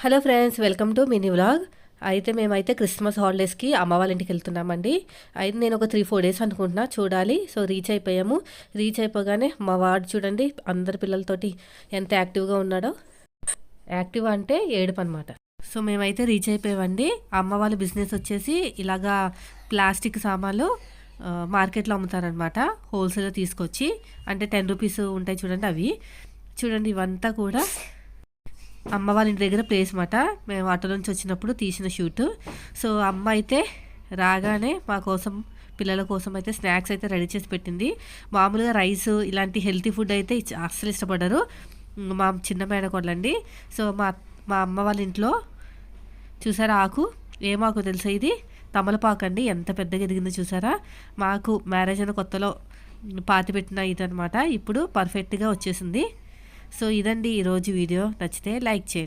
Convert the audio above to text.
Hello friends, welcome to mini vlog. అయితే మేమైతే Christmas హాలిడేస్కి అమ్మ వాళ్ళ ఇంటికి వెళ్తున్నామండి. అయితే నేను ఒక 3-4 డేస్ అనుకుంటున్నా, చూడాలి. సో రీచ్ అయిపోయాము. రీచ్ అయిపోగానే మా వాడు చూడండి అందరి పిల్లలతోటి ఎంత యాక్టివ్గా ఉన్నాడో. యాక్టివ్ అంటే ఏడుపు అనమాట. సో మేమైతే రీచ్ అయిపోయామండి. అమ్మ వాళ్ళ బిజినెస్ వచ్చేసి ఇలాగా ప్లాస్టిక్ సామాన్లు మార్కెట్లో అమ్ముతారనమాట. హోల్సేల్లో తీసుకొచ్చి, అంటే 10 రూపీస్ ఉంటాయి చూడండి అవి. చూడండి ఇవంతా కూడా అమ్మ వాళ్ళ ఇంటి దగ్గర ప్లేస్ మాట. మేము ఆటో నుంచి వచ్చినప్పుడు తీసిన షూట్. సో అమ్మ అయితే రాగానే మా కోసం, పిల్లల కోసం అయితే స్నాక్స్ అయితే రెడీ చేసి పెట్టింది. మామూలుగా రైస్ ఇలాంటి హెల్తీ ఫుడ్ అయితే అస్సలు ఇష్టపడరు మా చిన్న మేనకోడలండి. సో మా మా అమ్మ వాళ్ళ ఇంట్లో చూసారా ఆకు, ఏమాకు తెలుసా, ఇది తమలపాకు అండి. ఎంత పెద్దగా ఎదిగిందో చూసారా. మాకు మ్యారేజ్ అయిన కొత్తలో పాతి పెట్టిన ఇదనమాట. ఇప్పుడు పర్ఫెక్ట్గా వచ్చేసింది. సో ఇదండి ఈరోజు వీడియో. నచ్చితే లైక్ చేయండి.